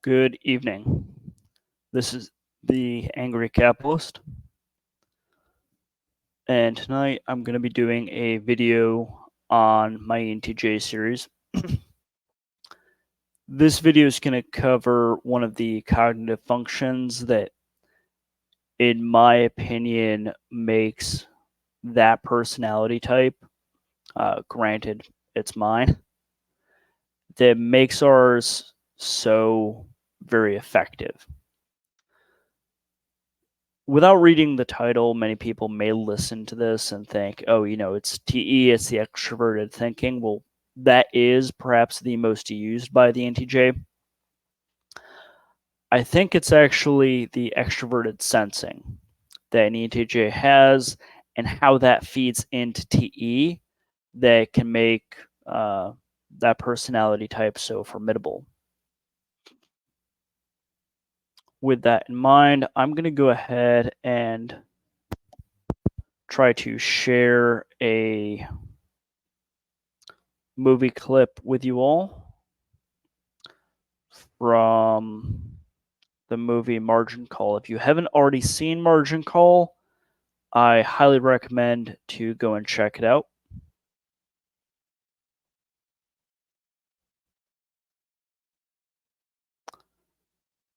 Good evening. This is the Angry Capitalist, and tonight I'm going to be doing a video on my ENTJ series. This video is going to cover one of the cognitive functions that, in my opinion, makes that personality type, granted it's mine, that makes ours so very effective. Without reading the title, many people may listen to this and think, oh, it's TE, it's the extroverted thinking. Well, that is perhaps the most used by the NTJ. I think it's actually the extroverted sensing that an ENTJ has and how that feeds into TE that can make that personality type so formidable. With that in mind, I'm going to go ahead and try to share a movie clip with you all from the movie Margin Call. If you haven't already seen Margin Call, I highly recommend to go and check it out.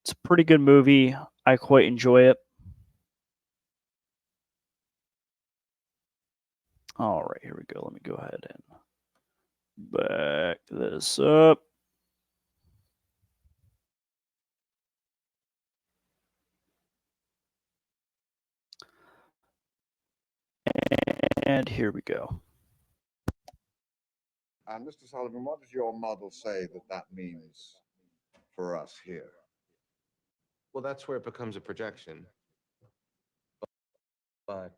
It's a pretty good movie. I quite enjoy it. All right, here we go. Let me go ahead and back this up. And here we go. And Mr. Sullivan, what does your model say that means for us here? Well, that's where it becomes a projection. But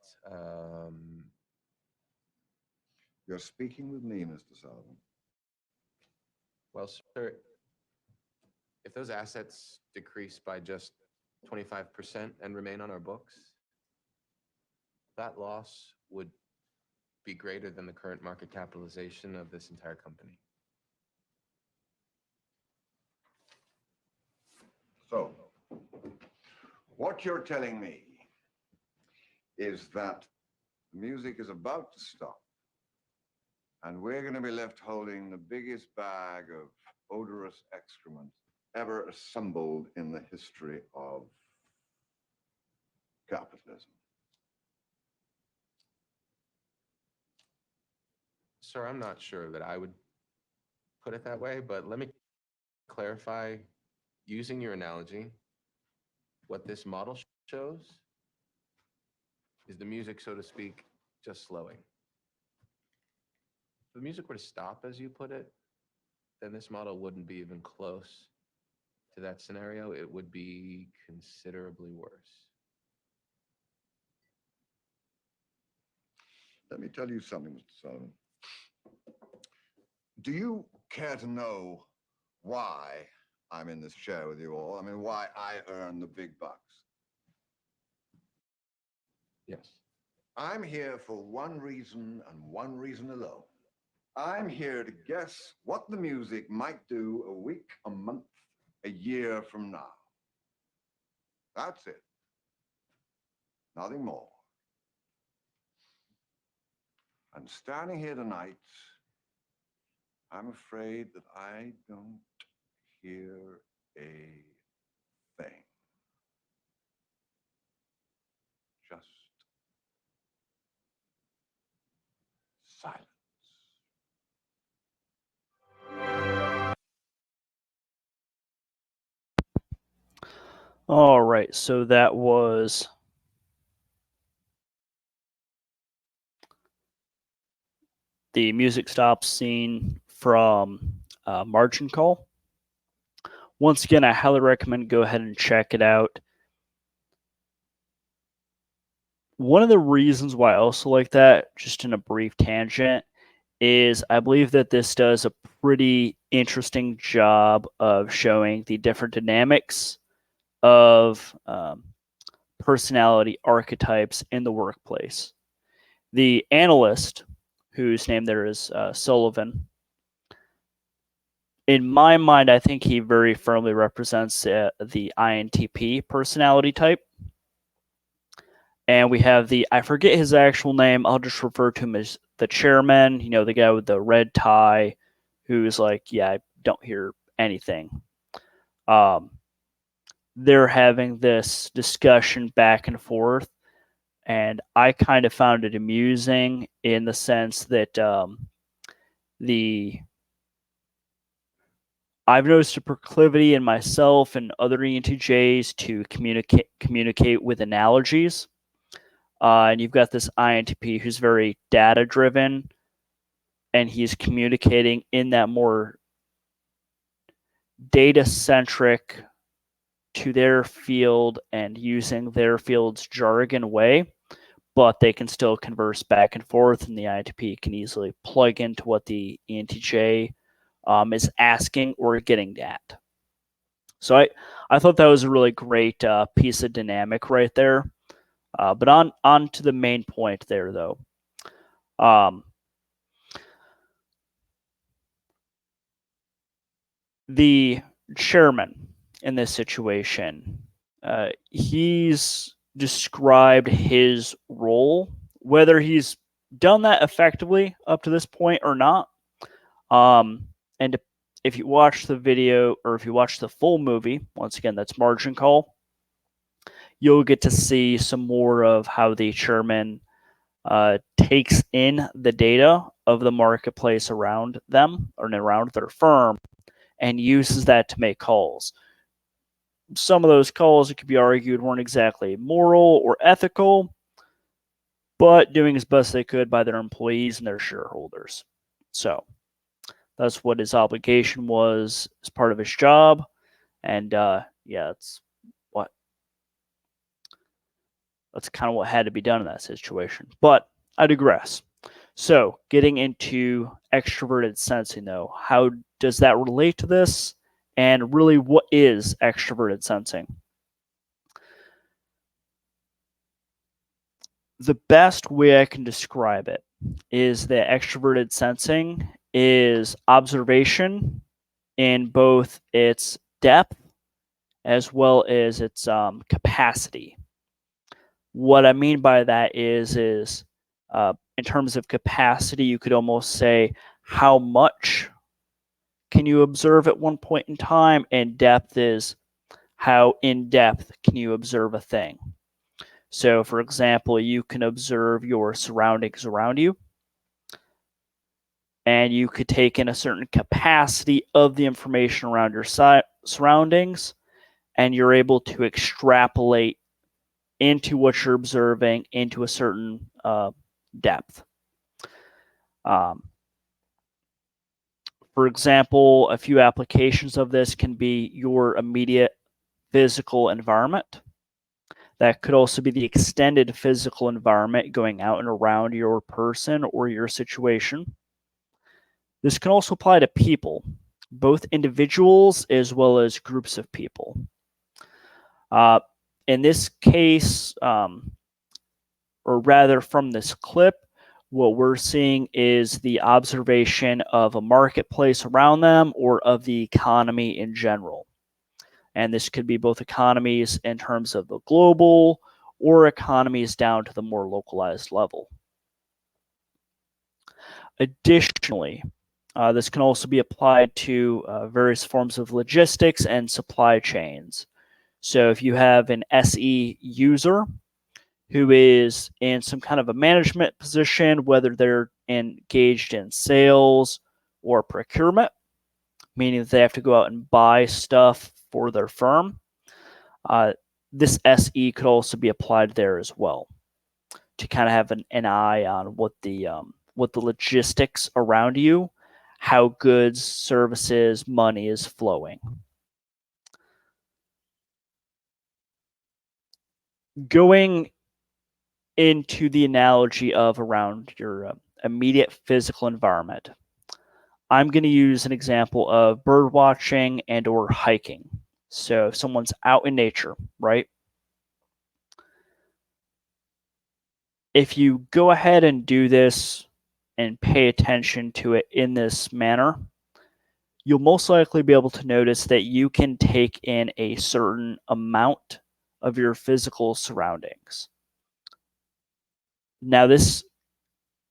You're speaking with me, Mr. Sullivan. well, sir, if those assets decrease by just 25% and remain on our books, that loss would be greater than the current market capitalization of this entire company. So, what you're telling me is that music is about to stop, and we're going to be left holding the biggest bag of odorous excrement ever assembled in the history of capitalism. Sir, I'm not sure that I would put it that way, but let me clarify, using your analogy, what this model shows is the music, so to speak, just slowing. If the music were to stop, as you put it, then this model wouldn't be even close to that scenario. It would be considerably worse. Let me tell you something, Mr. Sullivan. Do you care to know why I'm in this chair with you all? I mean, why I earn the big bucks? Yes. I'm here for one reason and one reason alone. I'm here to guess what the music might do a week, a month, a year from now. That's it. Nothing more. And standing here tonight, I'm afraid that I don't hear a thing. Just silence. All right, so that was the music stops scene from Margin Call. Once again, I highly recommend go ahead and check it out. One of the reasons why I also like that, just in a brief tangent, is I believe that this does a pretty interesting job of showing the different dynamics of personality archetypes in the workplace. The analyst, whose name there is Sullivan, in my mind, I think he very firmly represents the INTP personality type. And we have I forget his actual name. I'll just refer to him as the chairman, the guy with the red tie who's like, yeah, I don't hear anything. They're having this discussion back and forth. And I kind of found it amusing in the sense that I've noticed a proclivity in myself and other ENTJs to communicate with analogies. And you've got this INTP who's very data driven, and he's communicating in that more data centric to their field and using their field's jargon way, but they can still converse back and forth, and the INTP can easily plug into what the ENTJ is asking or getting at. So I thought that was a really great piece of dynamic right there. But on to the main point there, though. The chairman in this situation, he's described his role, whether he's done that effectively up to this point or not. And if you watch the video, or if you watch the full movie, once again, that's margin call, you'll get to see some more of how the chairman takes in the data of the marketplace around them or around their firm and uses that to make calls. Some of those calls, it could be argued, weren't exactly moral or ethical, but doing as best they could by their employees and their shareholders. So that's what his obligation was as part of his job. And that's kind of what had to be done in that situation. But I digress. So getting into extroverted sensing, though, how does that relate to this? And really, what is extroverted sensing? The best way I can describe it is that extroverted sensing is observation in both its depth as well as its capacity. What I mean by that is in terms of capacity, you could almost say how much can you observe at one point in time, and depth is how in depth can you observe a thing. So, for example, you can observe your surroundings around you, and you could take in a certain capacity of the information around your surroundings, and you're able to extrapolate into what you're observing into a certain depth. For example, a few applications of this can be your immediate physical environment. That could also be the extended physical environment going out and around your person or your situation. This can also apply to people, both individuals as well as groups of people. In this case, or rather from this clip, what we're seeing is the observation of a marketplace around them or of the economy in general. And this could be both economies in terms of the global or economies down to the more localized level. Additionally, this can also be applied to various forms of logistics and supply chains. So if you have an SE user who is in some kind of a management position, whether they're engaged in sales or procurement, meaning that they have to go out and buy stuff for their firm, this SE could also be applied there as well to kind of have an eye on what the logistics around you, how goods, services, money is flowing. Going into the analogy of around your immediate physical environment, I'm going to use an example of bird watching and or hiking. So if someone's out in nature, right? If you go ahead and do this and pay attention to it in this manner, you'll most likely be able to notice that you can take in a certain amount of your physical surroundings. Now, this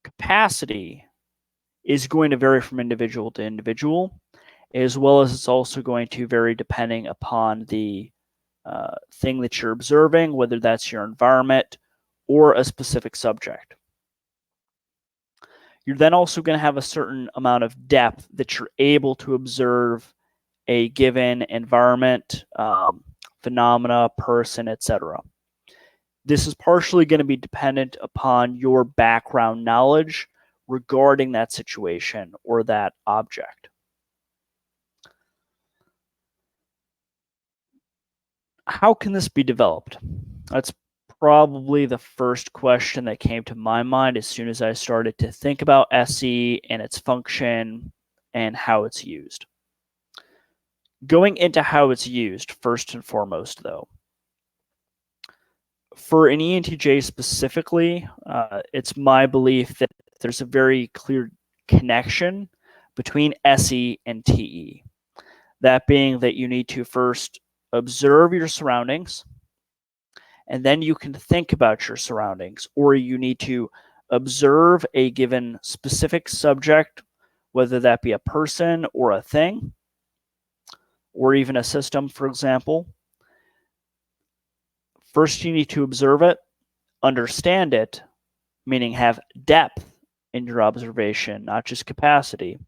capacity is going to vary from individual to individual, as well as it's also going to vary depending upon the thing that you're observing, whether that's your environment or a specific subject. You're then also going to have a certain amount of depth that you're able to observe a given environment, phenomena, person, etc. This is partially going to be dependent upon your background knowledge regarding that situation or that object. How can this be developed? That's probably the first question that came to my mind as soon as I started to think about SE and its function and how it's used. Going into how it's used, first and foremost, though, for an ENTJ specifically, it's my belief that there's a very clear connection between SE and TE. That being that you need to first observe your surroundings, and then you can think about your surroundings, or you need to observe a given specific subject, whether that be a person or a thing, or even a system, for example. First, you need to observe it, understand it, meaning have depth in your observation, not just capacity.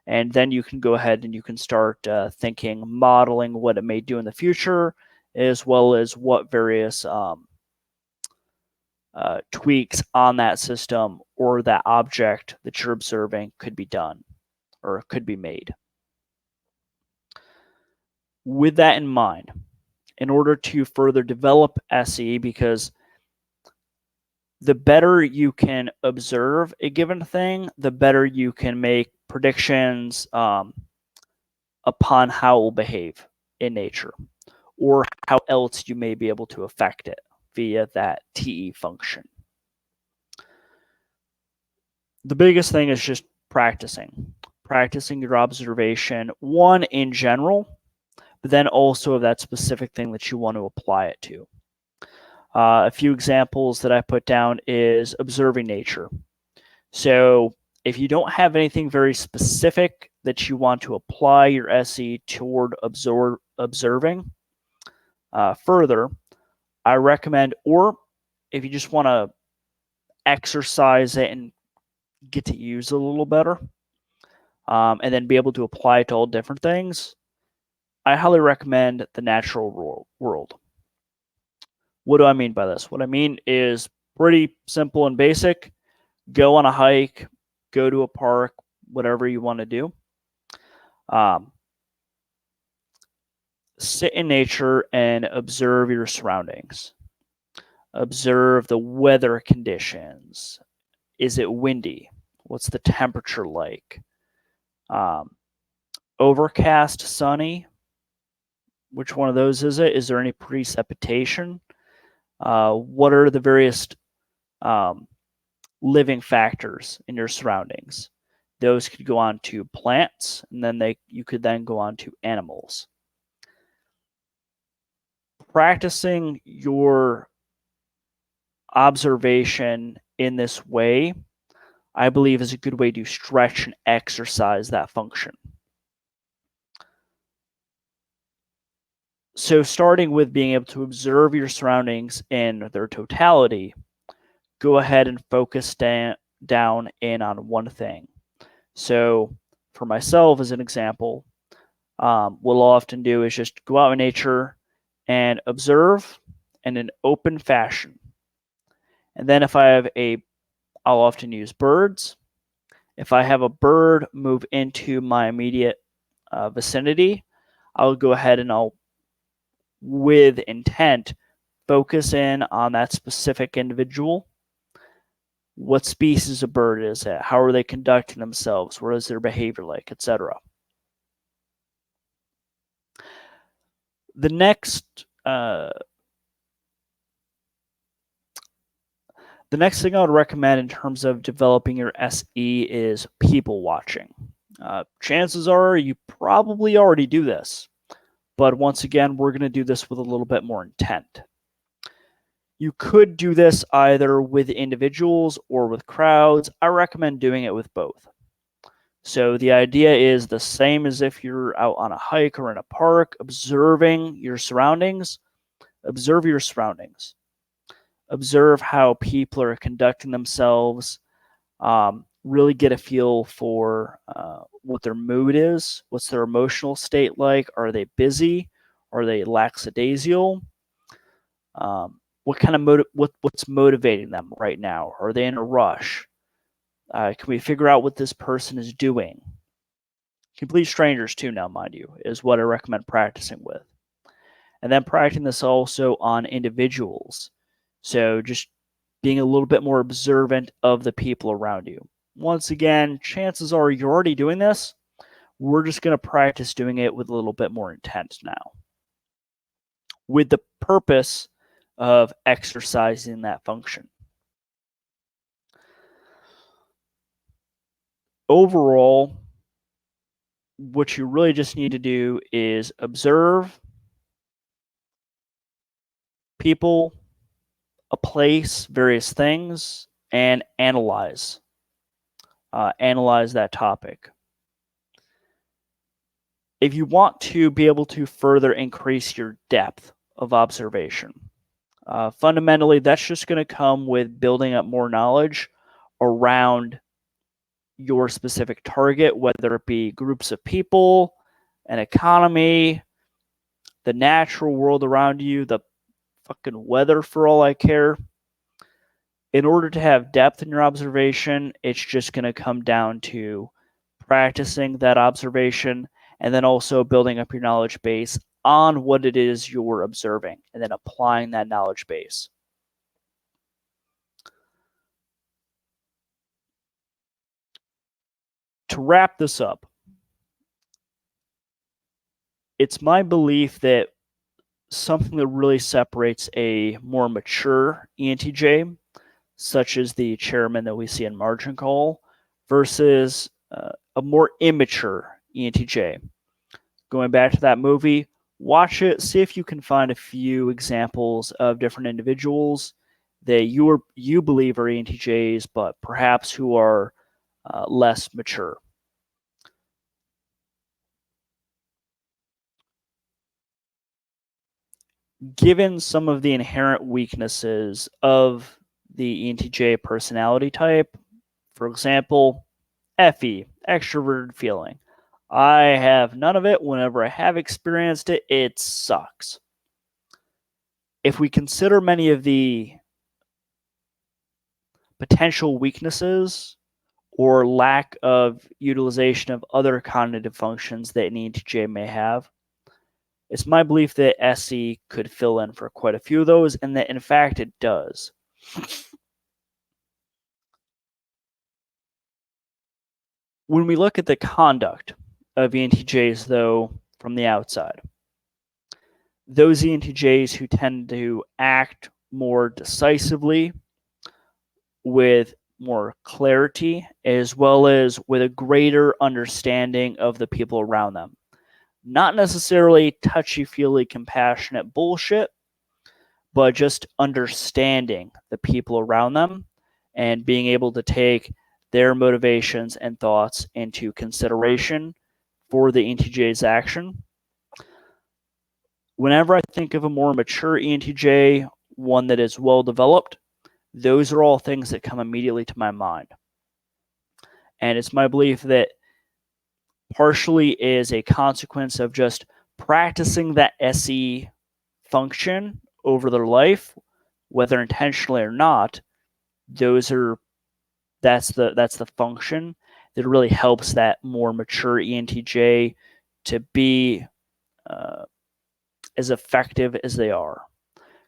And then you can go ahead and you can start thinking, modeling what it may do in the future, as well as what various tweaks on that system or that object that you're observing could be done or could be made. With that in mind, in order to further develop SE, because the better you can observe a given thing, the better you can make predictions upon how it will behave in nature, or how else you may be able to affect it via that TE function. The biggest thing is just practicing your observation, one in general, but then also of that specific thing that you want to apply it to. A few examples that I put down is observing nature. So if you don't have anything very specific that you want to apply your SE toward observing further, I recommend, or if you just want to exercise it and get to use it a little better, and then be able to apply it to all different things, I highly recommend the natural world. What do I mean by this? What I mean is pretty simple and basic. Go on a hike, go to a park, whatever you want to do. Sit in nature and observe your surroundings. Observe the weather conditions. Is it windy? What's the temperature like? Overcast, sunny? Which one of those is it? Is there any precipitation? What are the various living factors in your surroundings? Those could go on to plants, and then you could then go on to animals. Practicing your observation in this way, I believe, is a good way to stretch and exercise that function. So starting with being able to observe your surroundings in their totality, go ahead and focus down in on one thing. So for myself, as an example, what I'll often do is just go out in nature and observe in an open fashion. And then if I have I'll often use birds. If I have a bird move into my immediate vicinity, I'll go ahead and I'll, with intent, focus in on that specific individual. What species of bird is it? How are they conducting themselves? What is their behavior like, etc. The next thing I would recommend in terms of developing your SE is people watching. Chances are you probably already do this, but once again, we're going to do this with a little bit more intent. You could do this either with individuals or with crowds. I recommend doing it with both. So the idea is the same as if you're out on a hike or in a park, observing your surroundings. Observe your surroundings. Observe how people are conducting themselves. Really get a feel for what their mood is. What's their emotional state like? Are they busy? Are they lackadaisical? What kind of what's motivating them right now? Are they in a rush? Can we figure out what this person is doing? Complete strangers too, now mind you, is what I recommend practicing with. And then practicing this also on individuals. So just being a little bit more observant of the people around you. Once again, chances are you're already doing this. We're just going to practice doing it with a little bit more intent now, with the purpose of exercising that function. Overall, what you really just need to do is observe people, a place, various things, and analyze. Analyze that topic. If you want to be able to further increase your depth of observation, fundamentally, that's just going to come with building up more knowledge around your specific target, whether it be groups of people, an economy, the natural world around you, the fucking weather for all I care. In order to have depth in your observation, it's just going to come down to practicing that observation and then also building up your knowledge base on what it is you're observing and then applying that knowledge base. To wrap this up, it's my belief that something that really separates a more mature ENTJ, such as the chairman that we see in Margin Call, versus a more immature ENTJ. Going back to that movie, watch it, see if you can find a few examples of different individuals that you believe are ENTJs, but perhaps who are less mature. Given some of the inherent weaknesses of the ENTJ personality type, for example, FE, extroverted feeling. I have none of it. Whenever I have experienced it, it sucks. If we consider many of the potential weaknesses or lack of utilization of other cognitive functions that an ENTJ may have, it's my belief that SE could fill in for quite a few of those, and that in fact it does. When we look at the conduct of ENTJs, though, from the outside, those ENTJs who tend to act more decisively, with more clarity, as well as with a greater understanding of the people around them. Not necessarily touchy-feely, compassionate bullshit, but just understanding the people around them and being able to take their motivations and thoughts into consideration for the ENTJ's action. Whenever I think of a more mature ENTJ, one that is well developed, those are all things that come immediately to my mind. And it's my belief that partially is a consequence of just practicing that SE function over their life, whether intentionally or not. That's the function that really helps that more mature ENTJ to be as effective as they are,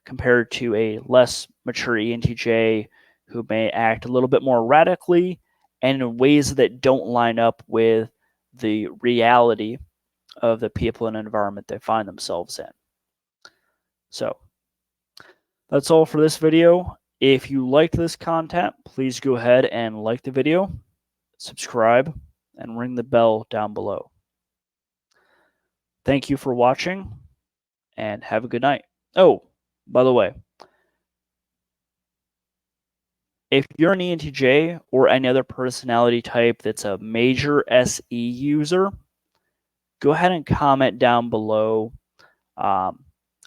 compared to a less mature ENTJ who may act a little bit more radically and in ways that don't line up with the reality of the people and environment they find themselves in. So that's all for this video. If you liked this content, please go ahead and like the video, subscribe, and ring the bell down below. Thank you for watching, and have a good night. Oh, by the way, if you're an ENTJ or any other personality type that's a major SE user, go ahead and comment down below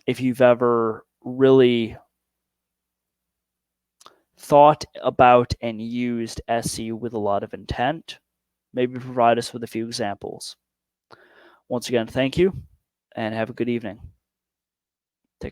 if you've ever really thought about and used SE with a lot of intent. Maybe provide us with a few examples. Once again, thank you, and have a good evening.